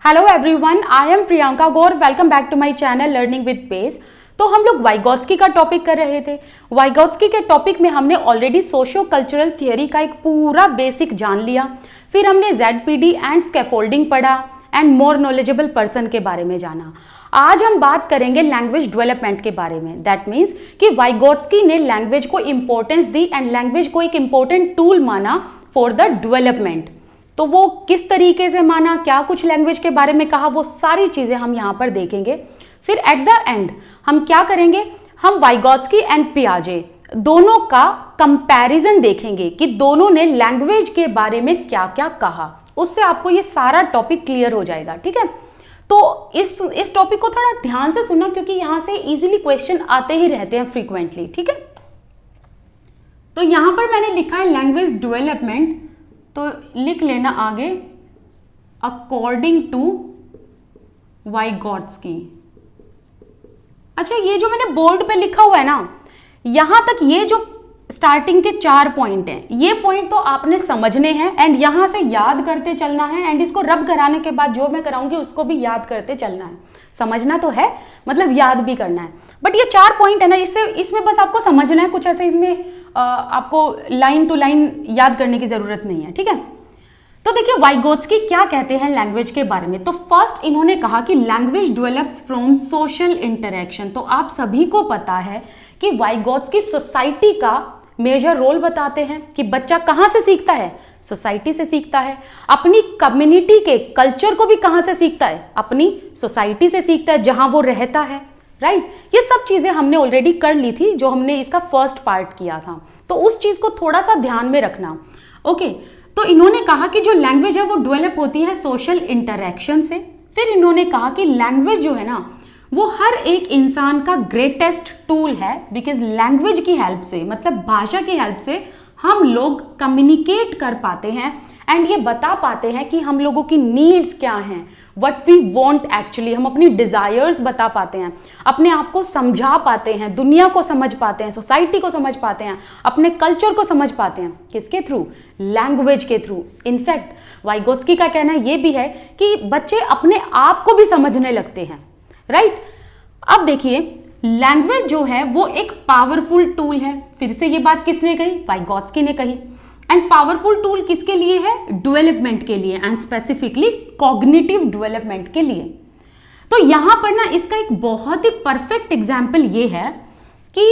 Hello everyone, I am Priyanka Gaur. Welcome back to my channel learning with pace. तो हम लोग Vygotsky का topic कर रहे थे। वाइगोत्स्की के टॉपिक में हमने ऑलरेडी सोशियो कल्चरल थियोरी का एक पूरा बेसिक जान लिया। फिर हमने ZPD एंड स्कैफोल्डिंग पढ़ा एंड मोर नॉलेजेबल पर्सन के बारे में जाना। आज हम बात करेंगे लैंग्वेज डेवलपमेंट के बारे में। दैट मीन्स कि वाइगोत्स्की ने लैंग्वेज को इंपॉर्टेंस दी एंड लैंग्वेज को एक इंपॉर्टेंट टूल माना फॉर द डेवलपमेंट। तो वो किस तरीके से माना, क्या कुछ लैंग्वेज के बारे में कहा, वो सारी चीजें हम यहाँ पर देखेंगे। फिर एट द एंड हम क्या करेंगे, हम वाइगोत्स्की एंड पियाजे दोनों का कंपैरिजन देखेंगे कि दोनों ने लैंग्वेज के बारे में क्या क्या कहा। उससे आपको ये सारा टॉपिक क्लियर हो जाएगा। ठीक है, तो इस टॉपिक को थोड़ा ध्यान से सुनना क्योंकि यहाँ से इजीली क्वेश्चन आते ही रहते हैं फ्रीक्वेंटली। ठीक है, तो यहाँ पर मैंने लिखा है लैंग्वेज डेवलपमेंट, तो लिख लेना आगे अकॉर्डिंग टू वाइगोत्स्की। अच्छा, ये जो मैंने बोर्ड पे लिखा हुआ है ना, यहां तक ये जो स्टार्टिंग के 4 पॉइंट हैं, ये पॉइंट तो आपने समझने हैं एंड यहां से याद करते चलना है एंड इसको रब कराने के बाद जो मैं कराऊंगी उसको भी याद करते चलना है। समझना तो है, मतलब याद भी करना है। बट ये 4 पॉइंट है ना, इसमें बस आपको समझना है, कुछ ऐसे इसमें आपको लाइन टू लाइन याद करने की जरूरत नहीं है। ठीक है, तो देखिए वाइगोत्स्की क्या कहते हैं लैंग्वेज के बारे में। तो फर्स्ट इन्होंने कहा कि language develops from social interaction. तो आप सभी को पता है कि वाइगोत्स्की सोसाइटी का मेजर रोल बताते हैं कि बच्चा कहां से सीखता है, सोसाइटी से सीखता है। अपनी कम्युनिटी के कल्चर को भी कहां से सीखता है, अपनी सोसाइटी से सीखता है जहां वो रहता है। राइट, ये सब चीजें हमने ऑलरेडी कर ली थी जो हमने इसका फर्स्ट पार्ट किया था, तो उस चीज को थोड़ा सा ध्यान में रखना। ओके, तो इन्होंने कहा कि जो लैंग्वेज है वो डेवलप होती है सोशल इंटरेक्शन से। फिर इन्होंने कहा कि लैंग्वेज जो है ना, वो हर एक इंसान का ग्रेटेस्ट टूल है, बिकॉज लैंग्वेज की हेल्प से, मतलब भाषा की हेल्प से हम लोग कम्युनिकेट कर पाते हैं एंड ये बता पाते हैं कि हम लोगों की नीड्स क्या हैं, व्हाट वी वांट एक्चुअली। हम अपनी डिजायर्स बता पाते हैं, अपने आप को समझा पाते हैं, दुनिया को समझ पाते हैं, सोसाइटी को समझ पाते हैं, अपने कल्चर को समझ पाते हैं। किसके थ्रू? लैंग्वेज के थ्रू। इनफैक्ट वाइगोत्स्की का कहना यह भी है कि बच्चे अपने आप को भी समझने लगते हैं। राइट, अब देखिए लैंग्वेज जो है वो एक पावरफुल टूल है। फिर से ये बात किसने कही? वाइगोत्स्की ने कही। एंड पावरफुल टूल किसके लिए है? डेवलपमेंट के लिए एंड स्पेसिफिकली कॉग्निटिव डेवलपमेंट के लिए। तो यहां पर ना इसका एक बहुत ही परफेक्ट एग्जांपल ये है कि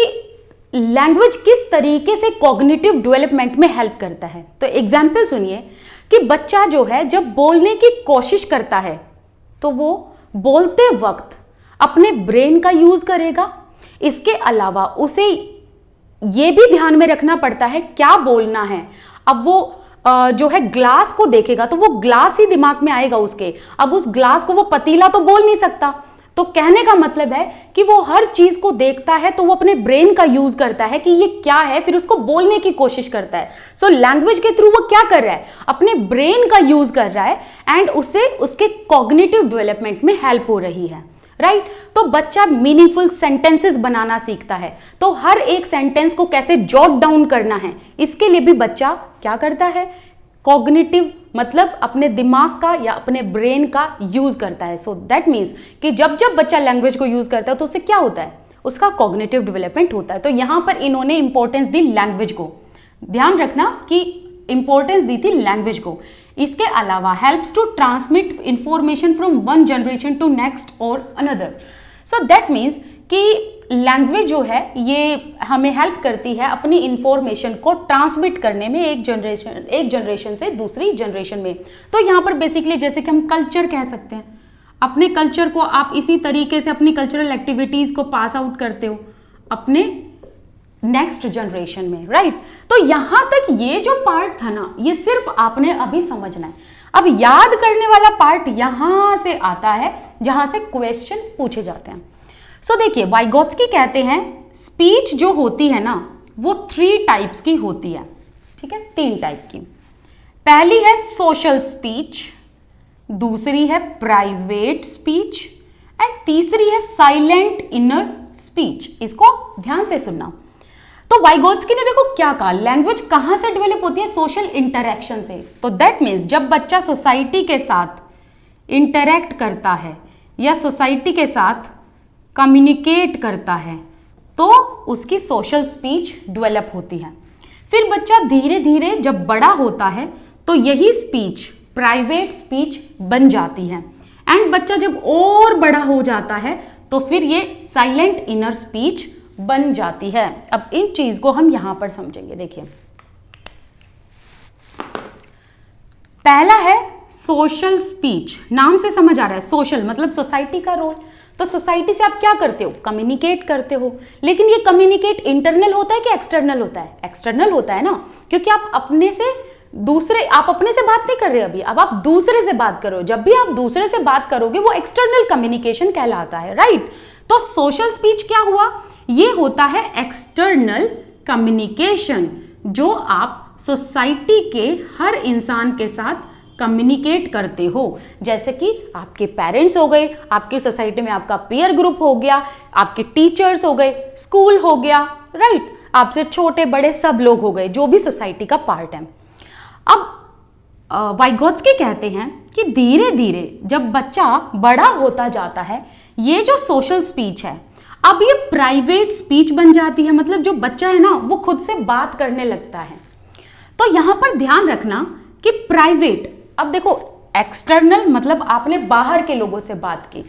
लैंग्वेज किस तरीके से कॉग्निटिव डेवलपमेंट में हेल्प करता है। तो एग्जांपल सुनिए कि बच्चा जो है जब बोलने की कोशिश करता है तो वो बोलते वक्त अपने ब्रेन का यूज करेगा। इसके अलावा उसे ये भी ध्यान में रखना पड़ता है क्या बोलना है। अब वो जो है ग्लास को देखेगा तो वो ग्लास ही दिमाग में आएगा उसके। अब उस ग्लास को वो पतीला तो बोल नहीं सकता। तो कहने का मतलब है कि वो हर चीज को देखता है तो वो अपने ब्रेन का यूज करता है कि ये क्या है, फिर उसको बोलने की कोशिश करता है। सो लैंग्वेज के थ्रू वो क्या कर रहा है? अपने ब्रेन का यूज कर रहा है एंड उससे उसके कॉग्निटिव डेवलपमेंट में हेल्प हो रही है। राइट, तो बच्चा मीनिंगफुल सेंटेंसेस बनाना सीखता है। तो हर एक सेंटेंस को कैसे जॉट डाउन करना है, इसके लिए भी बच्चा क्या करता है? कॉग्निटिव मतलब अपने दिमाग का या अपने ब्रेन का यूज करता है। सो दैट मीन्स कि जब जब बच्चा लैंग्वेज को यूज करता है तो उससे क्या होता है? उसका कॉग्निटिव डेवलपमेंट होता है। तो यहां पर इन्होंने इंपॉर्टेंस दी लैंग्वेज को। दैट रखना कि इंपॉर्टेंस दी थी लैंग्वेज को। इसके अलावा helps to transmit information from one generation to next और अनदर। सो दैट मीन्स कि लैंग्वेज जो है ये हमें हेल्प करती है अपनी इंफॉर्मेशन को ट्रांसमिट करने में एक जनरेशन से दूसरी जनरेशन में। तो यहाँ पर बेसिकली जैसे कि हम कल्चर कह सकते हैं, अपने कल्चर को आप इसी तरीके से अपनी कल्चरल एक्टिविटीज को पास आउट करते हो अपने नेक्स्ट जनरेशन में। राइट, तो यहां तक ये जो पार्ट था ना, ये सिर्फ आपने अभी समझना है। अब याद करने वाला पार्ट यहां से आता है जहां से क्वेश्चन पूछे जाते हैं। सो देखिए वाइगोत्स्की कहते हैं स्पीच जो होती है ना वो 3 टाइप्स की होती है। ठीक है, 3 टाइप की। पहली है सोशल स्पीच, दूसरी है प्राइवेट स्पीच एंड तीसरी है साइलेंट इनर स्पीच। इसको ध्यान से सुनना। तो वाइगोत्स्की ने देखो क्या कहा, लैंग्वेज कहां से डेवलप होती है? सोशल इंटरेक्शन से। तो दैट मीन्स जब बच्चा सोसाइटी के साथ इंटरैक्ट करता है या सोसाइटी के साथ कम्युनिकेट करता है तो उसकी सोशल स्पीच डेवलप होती है। फिर बच्चा धीरे धीरे जब बड़ा होता है तो यही स्पीच प्राइवेट स्पीच बन जाती है। एंड बच्चा जब और बड़ा हो जाता है तो फिर ये साइलेंट इनर स्पीच बन जाती है। अब इन चीज को हम यहां पर समझेंगे। देखिए, पहला है सोशल स्पीच। नाम से समझ आ रहा है, सोशल मतलब सोसाइटी का रोल। तो सोसाइटी से आप क्या करते हो? कम्युनिकेट करते हो। लेकिन ये कम्युनिकेट इंटरनल होता है कि एक्सटर्नल होता है? एक्सटर्नल होता है ना, क्योंकि आप अपने से बात नहीं कर रहे अभी, अब आप दूसरे से बात करो। जब भी आप दूसरे से बात करोगे वो एक्सटर्नल कम्युनिकेशन कहलाता है, राइट। तो सोशल स्पीच क्या हुआ? ये होता है एक्सटर्नल कम्युनिकेशन, जो आप सोसाइटी के हर इंसान के साथ कम्युनिकेट करते हो। जैसे कि आपके पेरेंट्स हो गए, आपकी सोसाइटी में आपका पीयर ग्रुप हो गया, आपके टीचर्स हो गए, स्कूल हो गया, राइट, आपसे छोटे बड़े सब लोग हो गए जो भी सोसाइटी का पार्ट है। अब वाइगोत्स्की कहते हैं कि धीरे धीरे जब बच्चा बड़ा होता जाता है, ये जो सोशल स्पीच है अब ये प्राइवेट स्पीच बन जाती है। मतलब जो बच्चा है ना वो खुद से बात करने लगता है। तो यहां पर ध्यान रखना कि प्राइवेट, अब देखो एक्सटर्नल मतलब आपने बाहर के लोगों से बात की,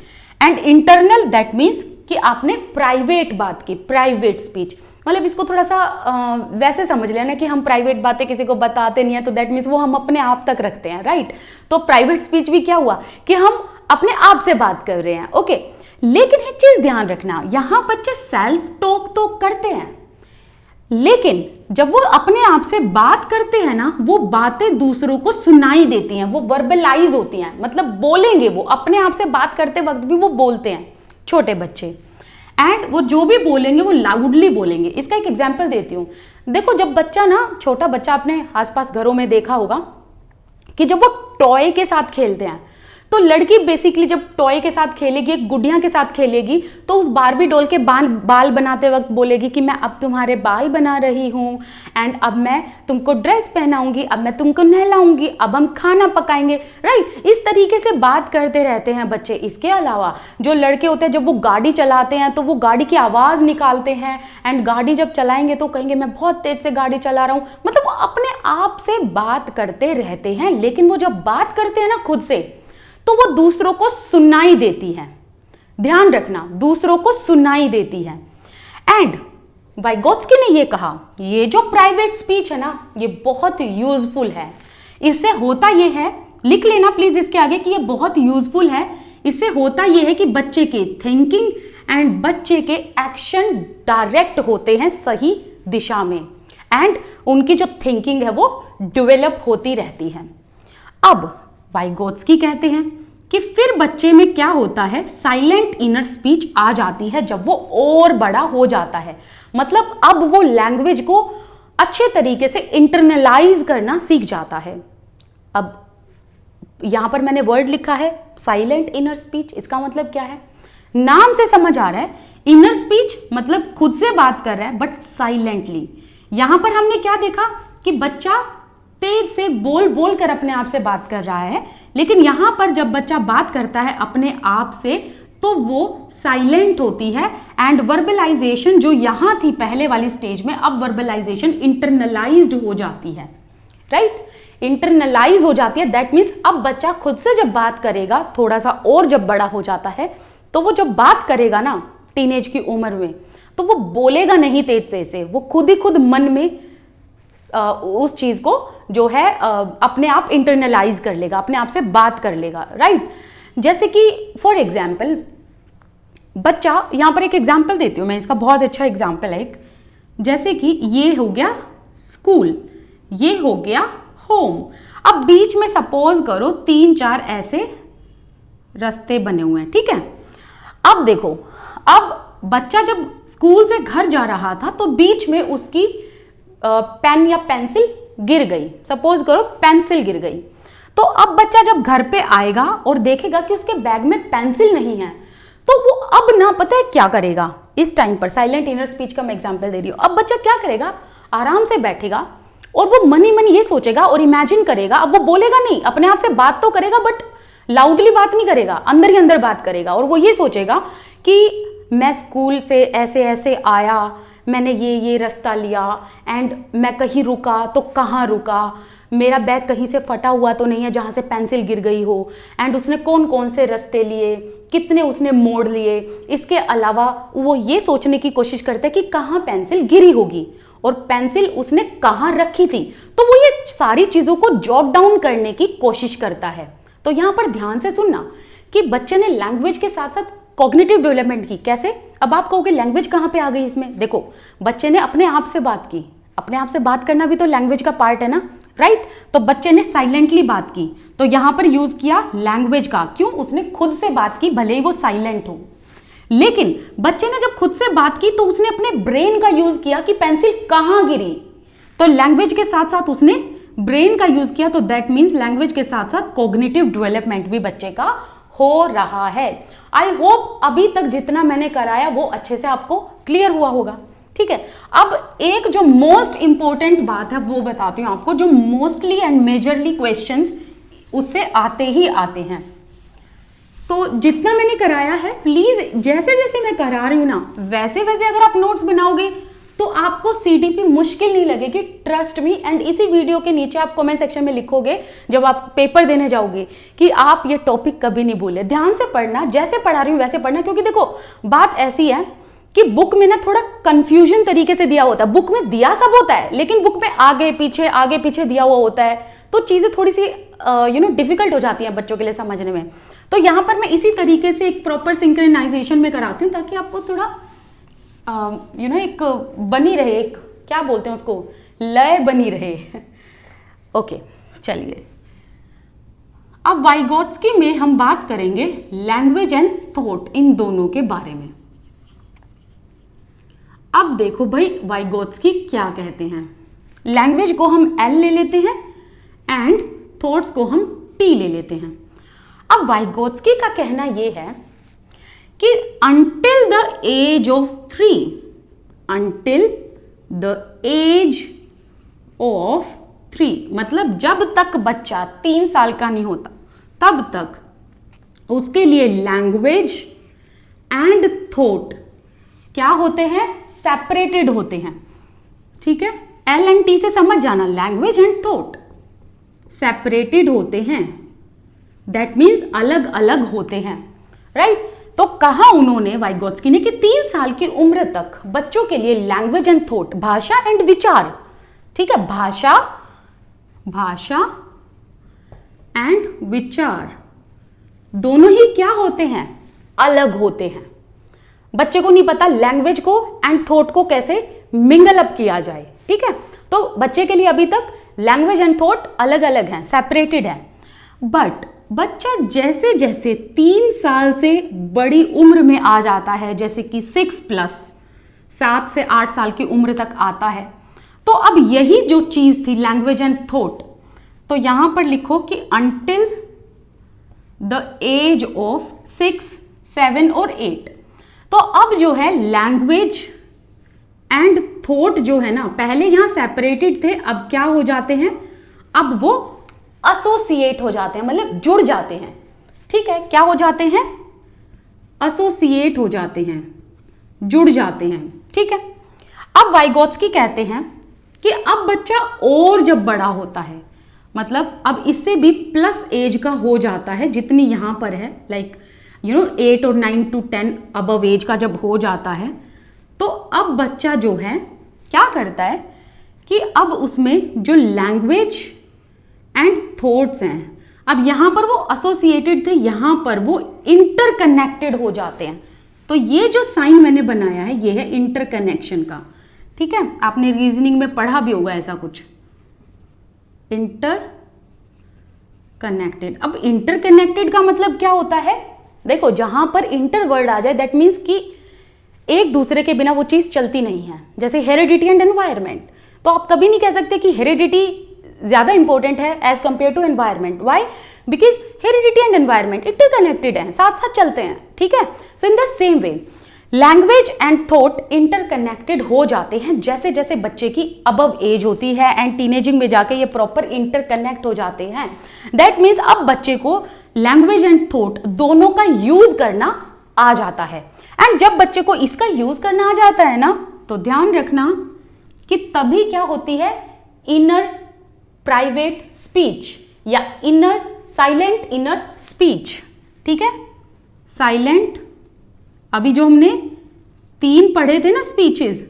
एंड इंटरनल दैट मीन्स कि आपने प्राइवेट बात की, प्राइवेट स्पीच। मतलब इसको थोड़ा सा वैसे समझ लेना कि हम प्राइवेट बातें किसी को बताते नहीं है, तो दैट मीन्स वो हम अपने आप तक रखते हैं, राइट। तो प्राइवेट स्पीच भी क्या हुआ कि हम अपने आप से बात कर रहे हैं, ओके। लेकिन एक चीज ध्यान रखना, यहां बच्चे सेल्फ टॉक तो करते हैं, लेकिन जब वो अपने आप से बात करते हैं ना, वो बातें दूसरों को सुनाई देती हैं, वो वर्बलाइज होती हैं, मतलब बोलेंगे। वो अपने आप से बात करते वक्त भी वो बोलते हैं, छोटे बच्चे। एंड वो जो भी बोलेंगे वो लाउडली बोलेंगे। इसका एक एग्जांपल देती हूँ। देखो, जब बच्चा ना, छोटा बच्चा अपने आसपास घरों में देखा होगा कि जब वो टॉय के साथ खेलते हैं, तो लड़की बेसिकली जब टॉय के साथ खेलेगी, एक गुड़िया के साथ खेलेगी, तो उस बारबी डॉल के बाल बनाते वक्त बोलेगी कि मैं अब तुम्हारे बाल बना रही हूँ, एंड अब मैं तुमको ड्रेस पहनाऊंगी, अब मैं तुमको नहलाऊंगी, अब हम खाना पकाएंगे, राइट। इस तरीके से बात करते रहते हैं बच्चे। इसके अलावा जो लड़के होते हैं, जब वो गाड़ी चलाते हैं तो वो गाड़ी की आवाज़ निकालते हैं, एंड गाड़ी जब चलाएंगे तो कहेंगे मैं बहुत तेज से गाड़ी चला रहा हूँ। मतलब वो अपने आप से बात करते रहते हैं, लेकिन वो जब बात करते हैं ना खुद से, तो वो दूसरों को सुनाई देती है। ध्यान रखना, दूसरों को सुनाई देती है। एंड वाइगोत्स्की ने ये कहा, ये जो प्राइवेट स्पीच है ना, ये बहुत यूजफुल है। इससे होता ये है, लिख लेना प्लीज इसके आगे कि ये बहुत यूजफुल है। इससे होता ये है कि बच्चे के थिंकिंग एंड बच्चे के एक्शन डायरेक्ट होते हैं सही दिशा में, एंड उनकी जो थिंकिंग है वो डेवलप होती रहती है। अब वाइगोत्स्की कहते हैं कि फिर बच्चे में क्या होता है, साइलेंट इनर स्पीच आ जाती है जब वो और बड़ा हो जाता है। मतलब अब वो लैंग्वेज को अच्छे तरीके से इंटरनलाइज करना सीख जाता है। अब यहां पर मैंने वर्ड लिखा है साइलेंट इनर स्पीच। इसका मतलब क्या है? नाम से समझ आ रहा है, इनर स्पीच मतलब खुद से बात कर रहा है बट साइलेंटली। यहां पर हमने क्या देखा कि बच्चा तेज से बोल बोल कर अपने आप से बात कर रहा है, लेकिन यहां पर जब बच्चा बात करता है अपने आप से तो वो साइलेंट होती है। एंड वर्बलाइजेशन जो यहां थी पहले वाली स्टेज में, अब वर्बलाइजेशन इंटरनलाइज्ड हो जाती है, राइट। इंटरनलाइज हो जाती है, दैट मीन्स अब बच्चा खुद से जब बात करेगा, थोड़ा सा और जब बड़ा हो जाता है, तो वो जब बात करेगा ना टीनेज की उम्र में, तो वो बोलेगा नहीं तेज से, वो खुद ही खुद मन में उस चीज को जो है अपने आप इंटरनलाइज कर लेगा, अपने आप से बात कर लेगा, राइट। जैसे कि फॉर एग्जाम्पल बच्चा, यहां पर एक एग्जाम्पल देती हूं मैं, इसका बहुत अच्छा एग्जाम्पल है एक। जैसे कि ये हो गया स्कूल, ये हो गया होम। अब बीच में सपोज करो 3-4 ऐसे रास्ते बने हुए हैं, ठीक है। अब देखो, अब बच्चा जब स्कूल से घर जा रहा था तो बीच में उसकी पेन या पेंसिल गिर गई, सपोज करो पेंसिल गिर गई। तो अब बच्चा जब घर पे आएगा और देखेगा कि उसके बैग में पेंसिल नहीं है, तो वो अब ना पता है क्या करेगा। इस टाइम पर साइलेंट इनर स्पीच का मैं एग्जांपल दे रही हूं। अब बच्चा क्या करेगा, आराम से बैठेगा और वो मनी मनी ये सोचेगा और इमेजिन करेगा। अब वो बोलेगा नहीं, अपने आप से बात तो करेगा बट लाउडली बात नहीं करेगा, अंदर ही अंदर बात करेगा और वो ये सोचेगा कि मैं स्कूल से ऐसे ऐसे आया, मैंने ये रास्ता लिया एंड मैं कहीं रुका तो कहाँ रुका, मेरा बैग कहीं से फटा हुआ तो नहीं है जहाँ से पेंसिल गिर गई हो, एंड उसने कौन कौन से रास्ते लिए, कितने उसने मोड़ लिए। इसके अलावा वो ये सोचने की कोशिश करता है कि कहाँ पेंसिल गिरी होगी और पेंसिल उसने कहाँ रखी थी। तो वो ये सारी चीज़ों को जॉट डाउन करने की कोशिश करता है। तो यहाँ पर ध्यान से सुनना कि बच्चे ने लैंग्वेज के साथ साथ कॉग्निटिव डेवलपमेंट की। कैसे? अब आप कहोगे लैंग्वेज कहाँ पे आ गई इसमें? देखो, बच्चे ने अपने आप से बात की, अपने आप से बात करना भी तो लैंग्वेज का पार्ट है ना, राइट? तो बच्चे ने साइलेंटली बात की, तो यहां पर यूज किया लैंग्वेज का। क्यों? उसने खुद से बात की, भले ही वो साइलेंट हो। लेकिन बच्चे ने जब खुद से बात की तो उसने अपने ब्रेन का यूज किया कि पेंसिल कहां गिरी। तो लैंग्वेज के साथ साथ उसने ब्रेन का यूज किया, तो दैट मीन्स लैंग्वेज के साथ साथ कॉग्निटिव डेवलपमेंट भी बच्चे का हो रहा है। आई होप अभी तक जितना मैंने कराया वो अच्छे से आपको क्लियर हुआ होगा। ठीक है, अब एक जो मोस्ट इंपॉर्टेंट बात है वो बताती हूं आपको, जो मोस्टली एंड मेजरली क्वेश्चंस उससे आते ही आते हैं। तो जितना मैंने कराया है, प्लीज जैसे जैसे मैं करा रही हूं ना, वैसे वैसे अगर आप नोट्स बनाओगे तो आपको सीडीपी मुश्किल नहीं लगेगी, ट्रस्ट मी। एंड इसी वीडियो के नीचे आप कमेंट सेक्शन में लिखोगे जब आप पेपर देने जाओगे कि आप ये टॉपिक कभी नहीं भूले। ध्यान से पढ़ना, जैसे पढ़ा रही हूं वैसे पढ़ना, क्योंकि देखो बात ऐसी है कि बुक में ना थोड़ा कंफ्यूजन तरीके से दिया होता है। बुक में दिया सब होता है, लेकिन बुक में आगे पीछे दिया हुआ होता है, तो चीजें थोड़ी सी डिफिकल्ट हो जाती हैं बच्चों के लिए समझने में। तो यहां पर मैं इसी तरीके से एक प्रॉपर सिंक्रोनाइजेशन में कराती हूँ, ताकि आपको थोड़ा एक बनी रहे, एक क्या बोलते हैं उसको, लय बनी रहे। ओके, चलिए अब वाइगोत्स्की में हम बात करेंगे लैंग्वेज एंड थॉट, इन दोनों के बारे में। अब देखो भाई वाइगोत्स्की क्या कहते हैं। लैंग्वेज को हम L ले लेते हैं एंड थॉट्स को हम T ले लेते हैं। अब वाइगोत्स्की का कहना यह है कि until the age of 3, until the age of 3, मतलब जब तक बच्चा 3 साल का नहीं होता तब तक उसके लिए लैंग्वेज एंड थॉट क्या होते हैं, सेपरेटेड होते हैं। ठीक है, L एंड T से समझ जाना, लैंग्वेज एंड थॉट सेपरेटेड होते हैं, दैट मीन्स अलग अलग होते हैं, राइट? तो कहा उन्होंने वाइगोत्स्की ने कि 3 साल की उम्र तक बच्चों के लिए लैंग्वेज एंड थॉट, भाषा एंड विचार, ठीक है, भाषा एंड विचार दोनों ही क्या होते हैं, अलग होते हैं। बच्चे को नहीं पता लैंग्वेज को एंड थॉट को कैसे मिंगल अप किया जाए। ठीक है, तो बच्चे के लिए अभी तक लैंग्वेज एंड थॉट अलग अलग हैं, सेपरेटेड है। बट बच्चा जैसे जैसे 3 साल से बड़ी उम्र में आ जाता है, जैसे कि 6+, 7 से 8 साल की उम्र तक आता है, तो अब यही जो चीज थी लैंग्वेज एंड थॉट, तो यहां पर लिखो कि अंटिल द एज ऑफ 6, 7 और 8। तो अब जो है लैंग्वेज एंड थॉट जो है ना, पहले यहां सेपरेटेड थे, अब क्या हो जाते हैं, अब वो एसोसिएट हो जाते हैं, मतलब जुड़ जाते हैं। ठीक है, क्या हो जाते हैं, एसोसिएट हो जाते हैं, जुड़ जाते हैं। ठीक है, अब वाइगोत्स्की कहते हैं कि अब बच्चा और जब बड़ा होता है, मतलब अब इससे भी प्लस एज का हो जाता है, जितनी यहां पर है, लाइक 8 और 9 to 10 अबव एज का जब हो जाता है, तो अब बच्चा जो है क्या करता है कि अब उसमें जो लैंग्वेज एंड थॉट्स हैं, अब यहां पर वो एसोसिएटेड थे, यहां पर वो इंटरकनेक्टेड हो जाते हैं। तो ये जो साइन मैंने बनाया है ये है इंटरकनेक्शन का। ठीक है, आपने रीजनिंग में पढ़ा भी होगा ऐसा कुछ, इंटरकनेक्टेड। अब इंटरकनेक्टेड का मतलब क्या होता है, देखो जहां पर इंटर वर्ड आ जाए दैट मीन्स कि एक दूसरे के बिना वो चीज चलती नहीं है। जैसे हेरिडिटी एंड एनवायरमेंट, तो आप कभी नहीं कह सकते कि हेरिडिटी ज्यादा इंपॉर्टेंट है as compare to environment. Why? Because heredity and environment interconnected हैं, साथ साथ चलते हैं। ठीक है, so in the same way language and thought interconnected हो जाते हैं जैसे जैसे बच्चे की अबव एज होती है एंड टीनेजिंग में जाके ये प्रॉपर इंटरकनेक्ट हो जाते हैं। दैट मीन्स अब बच्चे को लैंग्वेज एंड थॉट दोनों का यूज करना आ जाता है। एंड जब बच्चे को इसका यूज करना आ जाता है ना, तो ध्यान रखना कि तभी क्या होती है, इनर प्राइवेट स्पीच या इनर साइलेंट इनर स्पीच। ठीक है, साइलेंट, अभी जो हमने 3 पढ़े थे ना स्पीचेस,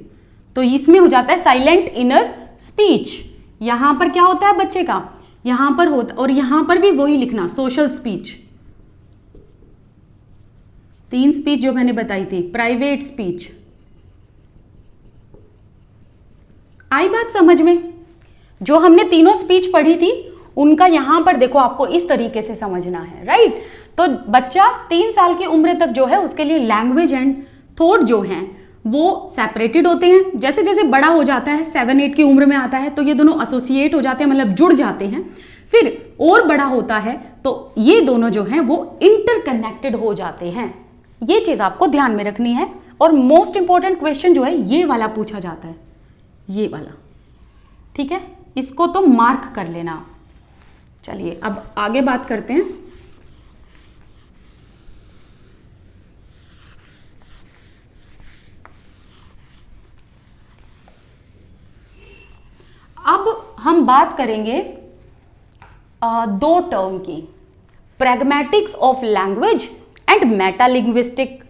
तो इसमें हो जाता है साइलेंट इनर स्पीच। यहां पर क्या होता है बच्चे का, यहां पर होता, और यहां पर भी वही लिखना, सोशल स्पीच। 3 स्पीच जो मैंने बताई थी, प्राइवेट स्पीच। आई बात समझ में? जो हमने तीनों स्पीच पढ़ी थी उनका यहां पर देखो आपको इस तरीके से समझना है, राइट। तो बच्चा 3 साल की उम्र तक जो है उसके लिए लैंग्वेज एंड थॉट जो हैं वो सेपरेटेड होते हैं। जैसे जैसे बड़ा हो जाता है, 7-8 की उम्र में आता है, तो ये दोनों एसोसिएट हो जाते हैं, मतलब जुड़ जाते हैं। फिर और बड़ा होता है तो ये दोनों जो हैं वो इंटरकनेक्टेड हो जाते हैं। ये चीज आपको ध्यान में रखनी है। और मोस्ट इंपॉर्टेंट क्वेश्चन जो है ये वाला पूछा जाता है, ये वाला, ठीक है, इसको तो मार्क कर लेना। चलिए अब आगे बात करते हैं। अब हम बात करेंगे 2 टर्म की, pragmatics of language and metalinguistic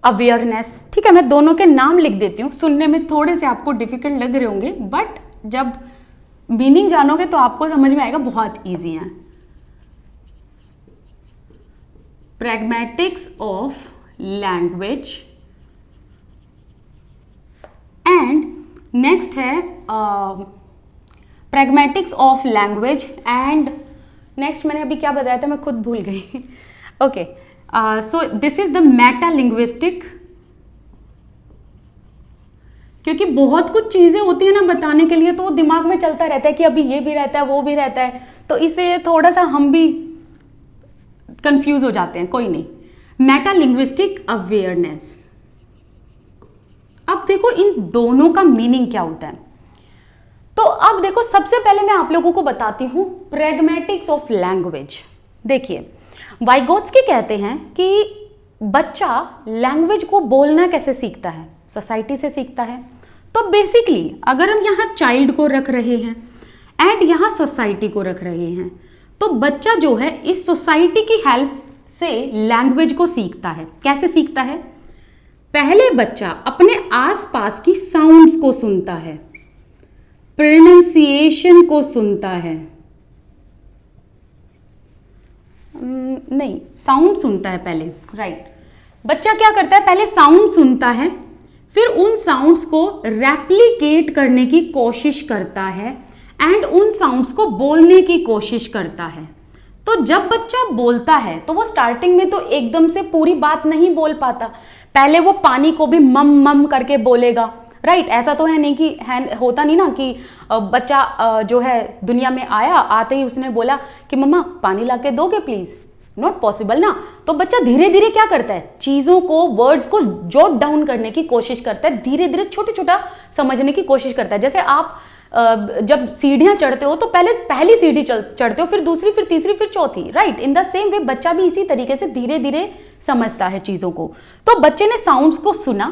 awareness. ठीक है, मैं दोनों के नाम लिख देती हूँ, सुनने में थोड़े से आपको डिफिकल्ट लग रहे होंगे, बट जब मीनिंग जानोगे तो आपको समझ में आएगा, बहुत इजी है। Pragmatics of language and next है pragmatics of language and next मैंने अभी क्या बताया था, मैं खुद भूल गई। Okay, so this is the metalinguistic, क्योंकि बहुत कुछ चीजें होती है ना बताने के लिए, तो दिमाग में चलता रहता है कि अभी ये भी रहता है वो भी रहता है, तो इससे थोड़ा सा हम भी कंफ्यूज हो जाते हैं। कोई नहीं, मेटालिंग्विस्टिक अवेयरनेस। अब देखो इन दोनों का मीनिंग क्या होता है। तो अब देखो सबसे पहले मैं आप लोगों को बताती हूं प्रैग्मेटिक्स ऑफ लैंग्वेज। देखिए वाइगोत्स्की कहते हैं कि बच्चा लैंग्वेज को बोलना कैसे सीखता है, सोसाइटी से सीखता है। तो बेसिकली अगर हम यहाँ चाइल्ड को रख रहे हैं एंड यहाँ सोसाइटी को रख रहे हैं, तो बच्चा जो है इस सोसाइटी की हेल्प से लैंग्वेज को सीखता है। कैसे सीखता है? पहले बच्चा अपने आसपास की साउंड्स को सुनता है, प्रोनाउंसिएशन को सुनता है, नहीं साउंड सुनता है पहले, राइट। बच्चा क्या करता है, पहले साउंड सुनता है, फिर उन साउंड्स को रेप्लिकेट करने की कोशिश करता है एंड उन साउंड्स को बोलने की कोशिश करता है। तो जब बच्चा बोलता है तो वो स्टार्टिंग में तो एकदम से पूरी बात नहीं बोल पाता, पहले वो पानी को भी मम मम करके बोलेगा, राइट। ऐसा तो है नहीं कि होता नहीं ना कि बच्चा जो है दुनिया में आया, आते ही उसने बोला कि मम्मा पानी लाके दोगे प्लीज, नॉट पॉसिबल ना। तो बच्चा धीरे धीरे क्या करता है, चीजों को, वर्ड्स को जोट डाउन करने की कोशिश करता है, धीरे धीरे छोटा छोटा समझने की कोशिश करता है। जैसे आप जब सीढ़ियां चढ़ते हो तो पहले पहली सीढ़ी चढ़ते हो, फिर दूसरी, फिर तीसरी, फिर चौथी, राइट। इन द सेम वे बच्चा भी इसी तरीके से धीरे धीरे समझता है चीजों को। तो बच्चे ने साउंड्स को सुना,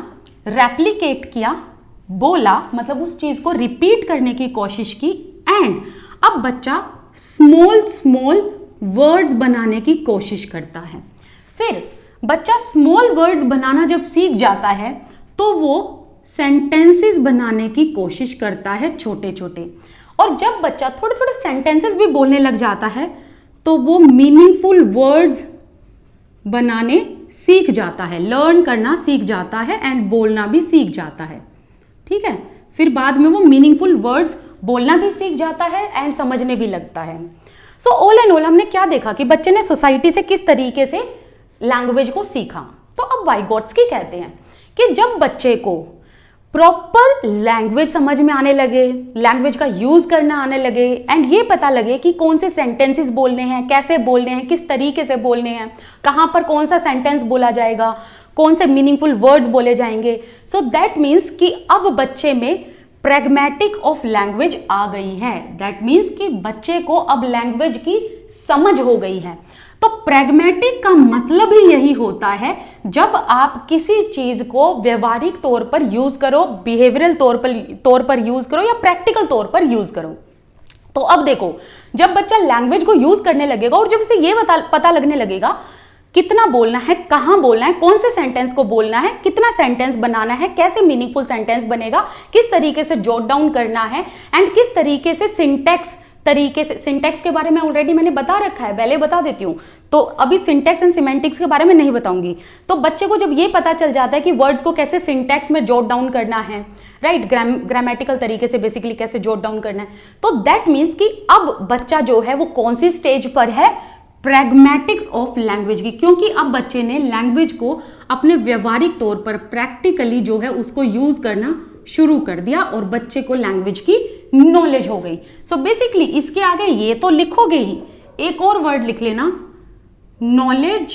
रेप्लिकेट किया, बोला, मतलब उस चीज को रिपीट करने की कोशिश की, एंड अब बच्चा स्मॉल स्मॉल वर्ड्स बनाने की कोशिश करता है। फिर बच्चा स्मॉल वर्ड्स बनाना जब सीख जाता है तो वो सेंटेंसेस बनाने की कोशिश करता है, छोटे छोटे। और जब बच्चा थोड़े थोड़े सेंटेंसेस भी बोलने लग जाता है तो वो मीनिंगफुल वर्ड्स बनाने सीख जाता है, लर्न करना सीख जाता है एंड बोलना भी सीख जाता है, ठीक है। फिर बाद में वो मीनिंगफुल वर्ड्स बोलना भी सीख जाता है एंड समझने भी लगता है। सो ऑल एंड ऑल हमने क्या देखा कि बच्चे ने सोसाइटी से किस तरीके से लैंग्वेज को सीखा। तो अब वाइगोत्स्की कहते हैं कि जब बच्चे को प्रॉपर लैंग्वेज समझ में आने लगे, लैंग्वेज का यूज करना आने लगे एंड ये पता लगे कि कौन से सेंटेंसेस बोलने हैं, कैसे बोलने हैं, किस तरीके से बोलने हैं, कहाँ पर कौन सा सेंटेंस बोला जाएगा, कौन से मीनिंगफुल वर्ड्स बोले जाएंगे। सो दैट मीन्स कि अब बच्चे में प्रैग्मेटिक ऑफ लैंग्वेज आ गई है। दैट मीन्स कि बच्चे को अब लैंग्वेज की समझ हो गई है। तो प्रैग्मेटिक का मतलब ही यही होता है, जब आप किसी चीज को व्यवहारिक तौर पर यूज करो, बिहेवियरल तौर पर यूज करो या प्रैक्टिकल तौर पर यूज करो। तो अब देखो, जब बच्चा लैंग्वेज को यूज करने लगेगा और जब इसे ये पता लगने लगेगा कितना बोलना है, कहां बोलना है, कौन से सेंटेंस को बोलना है, कितना सेंटेंस बनाना है, कैसे मीनिंगफुल सेंटेंस बनेगा, किस तरीके से जॉट डाउन करना है, एंड किस तरीके से सिंटैक्स के बारे में ऑलरेडी मैंने बता रखा है, पहले बता देती हूँ, तो अभी सिंटैक्स एंड सिमेंटिक्स के बारे में नहीं बताऊंगी। तो बच्चे को जब ये पता चल जाता है कि वर्ड्स को कैसे सिंटैक्स में जॉट डाउन करना है, राइट, ग्रामेटिकल तरीके से बेसिकली कैसे जॉट डाउन करना है, तो दैट मीन्स कि अब बच्चा जो है वो कौन सी स्टेज पर है, प्रैग्मेटिक्स ऑफ लैंग्वेज की, क्योंकि अब बच्चे ने लैंग्वेज को अपने व्यवहारिक तौर पर प्रैक्टिकली जो है उसको यूज करना शुरू कर दिया और बच्चे को लैंग्वेज की नॉलेज हो गई। सो बेसिकली इसके आगे ये तो लिखोगे ही, एक और वर्ड लिख लेना, नॉलेज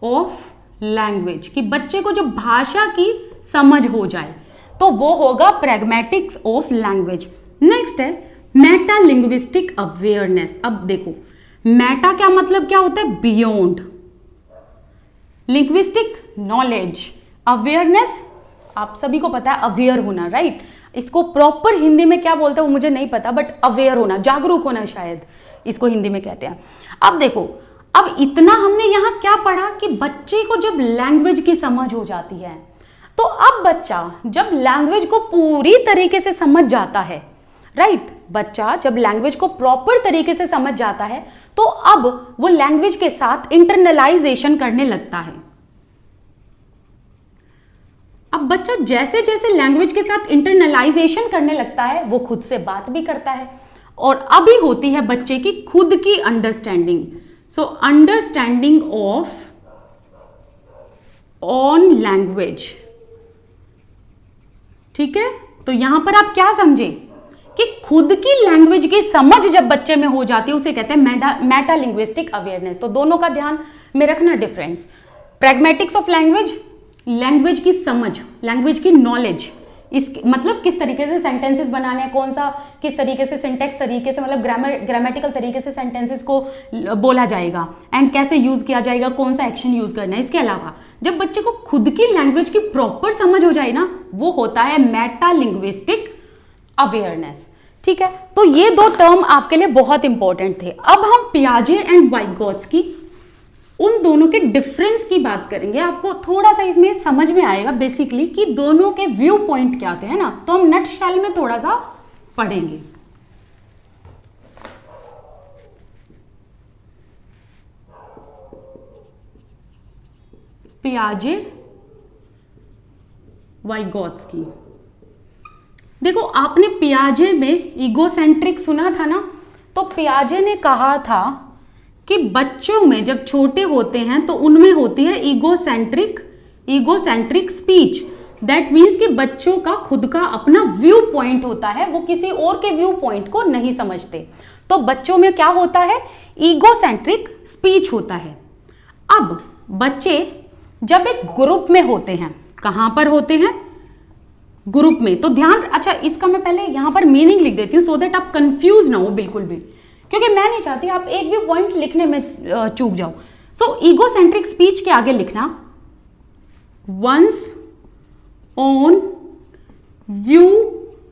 ऑफ लैंग्वेज, कि बच्चे को जब भाषा की समझ हो जाए तो वो होगा प्रैग्मेटिक्स ऑफ लैंग्वेज। नेक्स्ट है मेटा लिंग्विस्टिक अवेयरनेस। अब देखो मेटा क्या मतलब क्या होता है, बियॉन्ड, लिंग्विस्टिक नॉलेज, अवेयरनेस आप सभी को पता है अवेयर होना, राइट, इसको प्रॉपर हिंदी में क्या बोलते हैं वो मुझे नहीं पता, बट अवेयर होना, जागरूक होना शायद इसको हिंदी में कहते हैं। अब देखो, अब इतना हमने यहां क्या पढ़ा कि बच्चे को जब लैंग्वेज की समझ हो जाती है, तो अब बच्चा जब लैंग्वेज को पूरी तरीके से समझ जाता है, राइट, बच्चा जब लैंग्वेज को प्रॉपर तरीके से समझ जाता है तो अब वो लैंग्वेज के साथ इंटरनलाइजेशन करने लगता है। अब बच्चा जैसे जैसे लैंग्वेज के साथ इंटरनलाइजेशन करने लगता है वो खुद से बात भी करता है, और अभी होती है बच्चे की खुद की understanding. So understanding of on language, ठीक है। तो यहां पर आप क्या समझे कि खुद की लैंग्वेज की समझ जब बच्चे में हो जाती है उसे कहते हैं मेटा लिंग्विस्टिक अवेयरनेस। तो दोनों का ध्यान में रखना difference, pragmatics of language, language की समझ, लैंग्वेज की नॉलेज, इस मतलब किस तरीके से सेंटेंसेस बनाने हैं, कौन सा किस तरीके से सिंटेक्स तरीके से मतलब ग्रामेटिकल तरीके से सेंटेंसेस को बोला जाएगा एंड कैसे यूज किया जाएगा, कौन सा एक्शन यूज करना है। इसके अलावा जब बच्चे को खुद की लैंग्वेज की प्रॉपर समझ हो जाए ना, वो होता है मेटा लिंग्विस्टिक अवेयरनेस, ठीक है। तो ये दो टर्म आपके लिए बहुत इंपॉर्टेंट थे। अब हम पियाजे एंड वाइगॉट्स्की उन दोनों के डिफरेंस की बात करेंगे। आपको थोड़ा सा इसमें समझ में आएगा बेसिकली कि दोनों के व्यू पॉइंट क्या थे, है ना। तो हम नटशेल में थोड़ा सा पढ़ेंगे। पियाजे वाइगॉट्स्की, देखो आपने पियाजे में ईगोसेंट्रिक सुना था ना, तो पियाजे ने कहा था कि बच्चों में जब छोटे होते हैं तो उनमें होती है ईगोसेंट्रिक स्पीच। दैट मीन्स कि बच्चों का खुद का अपना व्यू पॉइंट होता है, वो किसी और के व्यू पॉइंट को नहीं समझते। तो बच्चों में क्या होता है, ईगोसेंट्रिक स्पीच होता है। अब बच्चे जब एक ग्रुप में होते हैं, कहां पर होते हैं, ग्रुप में, तो ध्यान, अच्छा इसका मैं पहले यहां पर मीनिंग लिख देती हूं सो दैट आप कंफ्यूज ना हो बिल्कुल भी, क्योंकि मैं नहीं चाहती आप एक भी पॉइंट लिखने में चूक जाओ। सो ईगोसेंट्रिक स्पीच के आगे लिखना वंस ओन व्यू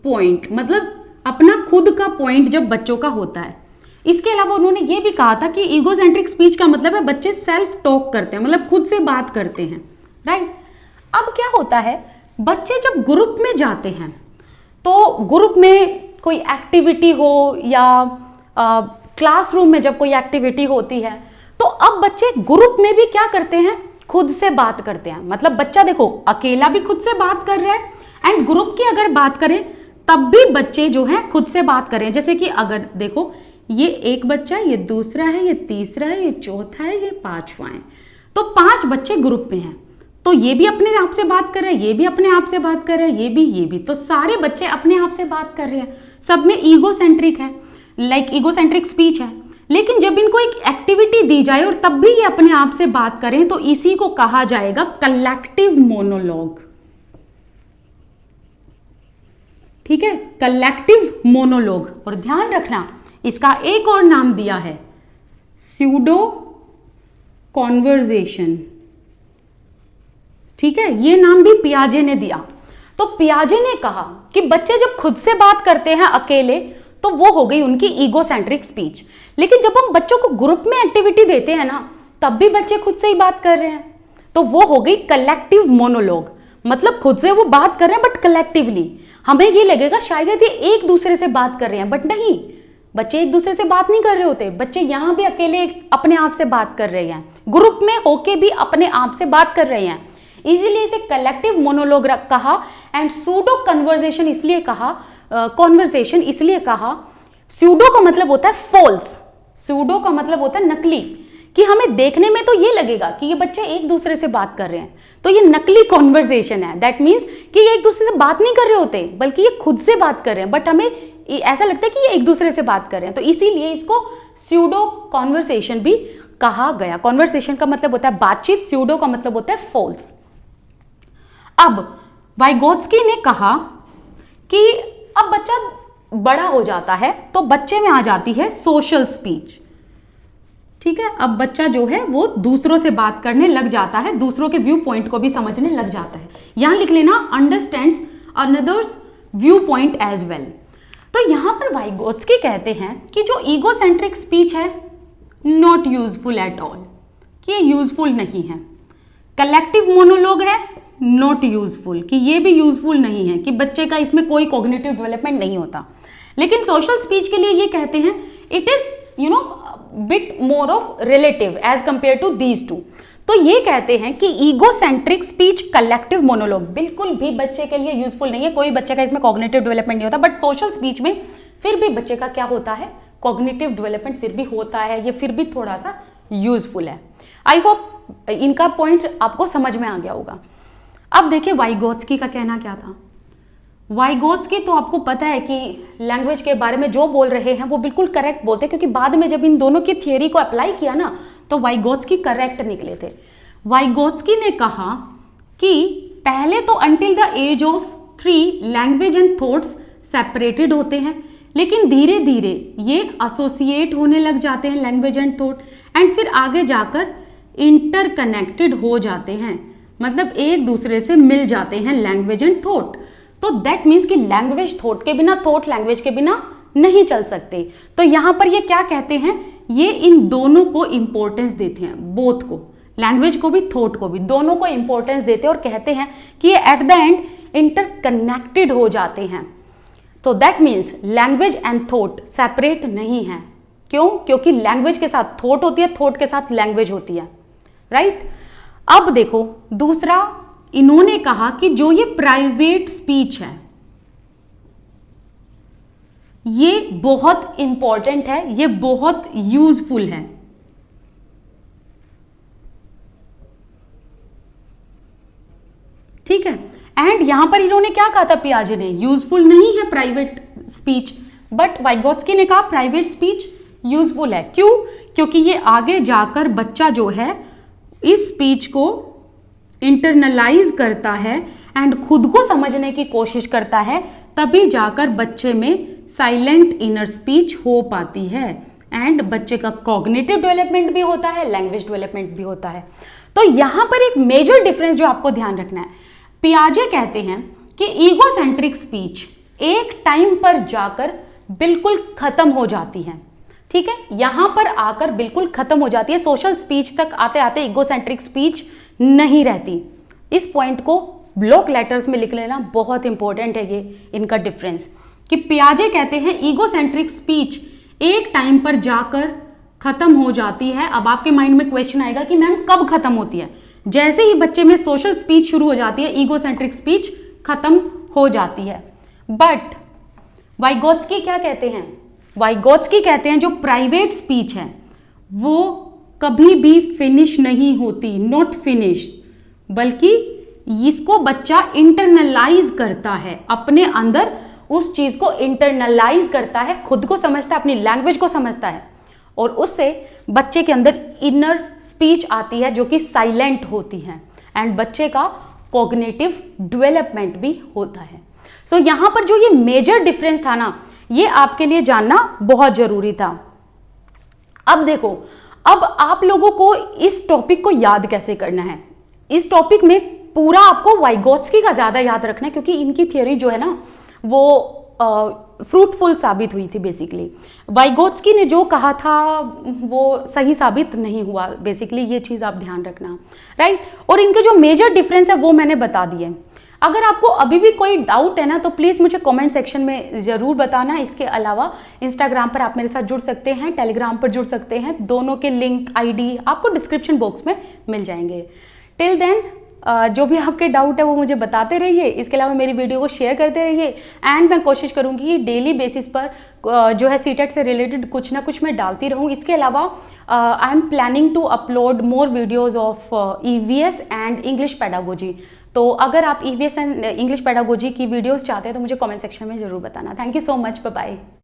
पॉइंट, मतलब अपना खुद का पॉइंट जब बच्चों का होता है। इसके अलावा उन्होंने ये भी कहा था कि ईगोसेंट्रिक स्पीच का मतलब है बच्चे सेल्फ टॉक करते हैं, मतलब खुद से बात करते हैं, राइट। अब क्या होता है, बच्चे जब ग्रुप में जाते हैं तो ग्रुप में कोई एक्टिविटी हो या क्लासरूम में जब कोई एक्टिविटी होती है, तो अब बच्चे ग्रुप में भी क्या करते हैं, खुद से बात करते हैं। मतलब बच्चा देखो अकेला भी खुद से बात कर रहा है एंड ग्रुप की अगर बात करें तब भी बच्चे जो हैं खुद से बात कर रहे हैं। जैसे कि अगर देखो ये एक बच्चा है, ये दूसरा है, ये तीसरा है, ये चौथा है, ये पांचवा है, तो 5 बच्चे ग्रुप में हैं, तो ये भी अपने आप से बात कर रहे हैं, ये भी अपने आप से बात कर रहे हैं, ये भी, तो सारे बच्चे अपने आप से बात कर रहे हैं, सब में ईगोसेंट्रिक है, लाइक ईगोसेंट्रिक स्पीच है। लेकिन जब इनको एक एक्टिविटी दी जाए और तब भी ये अपने आप से बात करें तो इसी को कहा जाएगा कलेक्टिव मोनोलॉग, ठीक है, कलेक्टिव मोनोलॉग। और ध्यान रखना इसका एक और नाम दिया है स्यूडो कॉन्वर्जेशन। ठीक है, ये नाम भी पियाजे ने दिया। तो पियाजे ने कहा कि बच्चे जब खुद से बात करते हैं अकेले तो वो हो गई उनकी ईगोसेंट्रिक स्पीच, लेकिन जब हम बच्चों को ग्रुप में एक्टिविटी देते हैं ना तब भी बच्चे खुद से ही बात कर रहे हैं, तो वो हो गई कलेक्टिव मोनोलॉग। मतलब खुद से वो बात कर रहे हैं बट कलेक्टिवली। हमें ये लगेगा शायद ये एक दूसरे से बात कर रहे हैं, बट नहीं, बच्चे एक दूसरे से बात नहीं कर रहे होते। बच्चे यहाँ भी अकेले अपने आप से बात कर रहे हैं, ग्रुप में होके भी अपने आप से बात कर रहे हैं, इसीलिए इसे कलेक्टिव मोनोलॉग कहा। एंड सूडो कन्वर्सेशन इसलिए कहा, कॉन्वर्सेशन इसलिए कहा, सूडो का मतलब होता है फॉल्स, सूडो का मतलब होता है नकली, कि हमें देखने में तो ये लगेगा कि ये बच्चे एक दूसरे से बात कर रहे हैं, तो ये नकली कॉन्वर्सेशन है। दैट मीन्स कि ये एक दूसरे से बात नहीं कर रहे होते बल्कि ये खुद से बात कर रहे हैं, बट हमें ऐसा लगता है कि ये एक दूसरे से बात कर रहे हैं, तो इसीलिए इसको स्यूडो कॉन्वर्सेशन भी कहा गया। कॉन्वर्सेशन का मतलब होता है बातचीत, स्यूडो का मतलब होता है फॉल्स। अब वाइगोत्स्की ने कहा कि अब बच्चा बड़ा हो जाता है तो बच्चे में आ जाती है सोशल स्पीच। ठीक है, अब बच्चा जो है वो दूसरों से बात करने लग जाता है, दूसरों के व्यू पॉइंट को भी समझने लग जाता है। यहां लिख लेना understands others view point as well. तो यहां पर वाइगोत्स्की कहते हैं कि जो ईगोसेंट्रिक स्पीच है नॉट यूजफुल एट ऑल, कि ये यूजफुल नहीं है। कलेक्टिव मोनोलॉग है नॉट यूजफुल, कि ये भी यूजफुल नहीं है, कि बच्चे का इसमें कोई कॉग्निटिव डेवलपमेंट नहीं होता। लेकिन सोशल स्पीच के लिए ये कहते हैं it is bit more of relative age compare to these two. तो ये कहते हैं कि ईगोसेंट्रिक स्पीच कलेक्टिव मोनोलॉग बिल्कुल भी बच्चे के लिए यूजफुल नहीं है, कोई बच्चे का इसमें कॉग्निटिव डेवलपमेंट नहीं होता। बट सोशल स्पीच में फिर भी बच्चे का क्या होता है, कॉग्निटिव डेवलपमेंट फिर भी होता है, ये फिर भी थोड़ा सा यूजफुल है। आई होप इनका पॉइंट आपको समझ में आ गया होगा। अब देखिए वाइगोत्स्की का कहना क्या था। वाइगोत्स्की तो आपको पता है कि लैंग्वेज के बारे में जो बोल रहे हैं वो बिल्कुल करेक्ट बोलते हैं, क्योंकि बाद में जब इन दोनों की थियोरी को अप्लाई किया ना तो वाइगोत्स्की करेक्ट निकले थे। वाइगोत्स्की ने कहा कि पहले तो until the age of 3 language and thoughts separated होते हैं, लेकिन धीरे धीरे ये एसोसिएट होने लग जाते हैं लैंग्वेज एंड थॉट, एंड फिर आगे जाकर इंटरकनेक्टेड हो जाते हैं, मतलब एक दूसरे से मिल जाते हैं लैंग्वेज एंड थॉट। तो दैट मीन्स कि लैंग्वेज थॉट के बिना, थॉट लैंग्वेज के बिना नहीं चल सकते। तो यहां पर ये क्या कहते हैं, ये इन दोनों को इंपॉर्टेंस देते हैं, बोथ को, लैंग्वेज को भी थॉट को भी, दोनों को इंपॉर्टेंस देते हैं और कहते हैं कि ये एट द एंड इंटरकनेक्टेड हो जाते हैं। तो that means language and thought separate नहीं है। क्यों? क्योंकि लैंग्वेज के साथ थॉट होती है, थॉट के साथ लैंग्वेज होती है, राइट। अब देखो दूसरा, इन्होंने कहा कि जो ये प्राइवेट स्पीच है ये बहुत इंपॉर्टेंट है, ये बहुत यूजफुल है। ठीक है, एंड यहां पर इन्होंने क्या कहा था पियाजे ने, यूजफुल नहीं है प्राइवेट स्पीच, बट वाइगोत्स्की ने कहा प्राइवेट स्पीच यूजफुल है। क्यों? क्योंकि ये आगे जाकर बच्चा जो है इस स्पीच को इंटरनलाइज करता है एंड खुद को समझने की कोशिश करता है, तभी जाकर बच्चे में साइलेंट इनर स्पीच हो पाती है एंड बच्चे का कॉग्निटिव डेवलपमेंट भी होता है, लैंग्वेज डेवलपमेंट भी होता है। तो यहां पर एक मेजर डिफरेंस जो आपको ध्यान रखना है, पियाजे कहते हैं कि ईगोसेंट्रिक स्पीच एक टाइम पर जाकर बिल्कुल खत्म हो जाती है। ठीक है, यहां पर आकर बिल्कुल खत्म हो जाती है, सोशल स्पीच तक आते आते ईगोसेंट्रिक स्पीच नहीं रहती। इस पॉइंट को ब्लॉक लेटर्स में लिख लेना, बहुत इंपॉर्टेंट है ये इनका डिफरेंस, कि पियाजे कहते हैं ईगोसेंट्रिक स्पीच एक टाइम पर जाकर खत्म हो जाती है। अब आपके माइंड में क्वेश्चन आएगा कि मैम कब खत्म होती है? जैसे ही बच्चे में सोशल स्पीच शुरू हो जाती है ईगोसेंट्रिक स्पीच खत्म हो जाती है। बट वाइगोत्स्की क्या कहते हैं? वाइगोत्स्की कहते हैं जो प्राइवेट स्पीच है वो कभी भी फिनिश नहीं होती, नॉट फिनिश, बल्कि इसको बच्चा इंटरनलाइज करता है, अपने अंदर उस चीज को इंटरनलाइज करता है, खुद को समझता है, अपनी लैंग्वेज को समझता है, और उससे बच्चे के अंदर इनर स्पीच आती है जो कि साइलेंट होती है एंड बच्चे का कॉग्निटिव डेवलपमेंट भी होता है। सो यहां पर जो ये मेजर डिफरेंस था ना, ये आपके लिए जानना बहुत जरूरी था। अब देखो, अब आप लोगों को इस टॉपिक को याद कैसे करना है। इस टॉपिक में पूरा आपको वाइगोत्स्की का ज्यादा याद रखना है, क्योंकि इनकी थ्योरी जो है ना वो फ्रूटफुल साबित हुई थी। बेसिकली वाइगोत्स्की ने जो कहा था वो सही साबित नहीं हुआ, बेसिकली ये चीज़ आप ध्यान रखना, राइट। और इनके जो मेजर डिफरेंस है वो मैंने बता दिए। अगर आपको अभी भी कोई डाउट है ना तो प्लीज़ मुझे कमेंट सेक्शन में ज़रूर बताना। इसके अलावा इंस्टाग्राम पर आप मेरे साथ जुड़ सकते हैं, टेलीग्राम पर जुड़ सकते हैं, दोनों के लिंक आईडी आपको डिस्क्रिप्शन बॉक्स में मिल जाएंगे। टिल देन जो भी आपके डाउट है वो मुझे बताते रहिए। इसके अलावा मेरी वीडियो को शेयर करते रहिए एंड मैं कोशिश करूंगी कि डेली बेसिस पर जो है सीटेट से रिलेटेड कुछ ना कुछ मैं डालती रहूं। इसके अलावा I am planning to upload more videos of EVS and English pedagogy. तो अगर आप ईवीएस एंड इंग्लिश पेडागोजी की वीडियोज़ चाहते हैं तो मुझे कॉमेंट सेक्शन में ज़रूर बताना। Thank you so much, bye bye.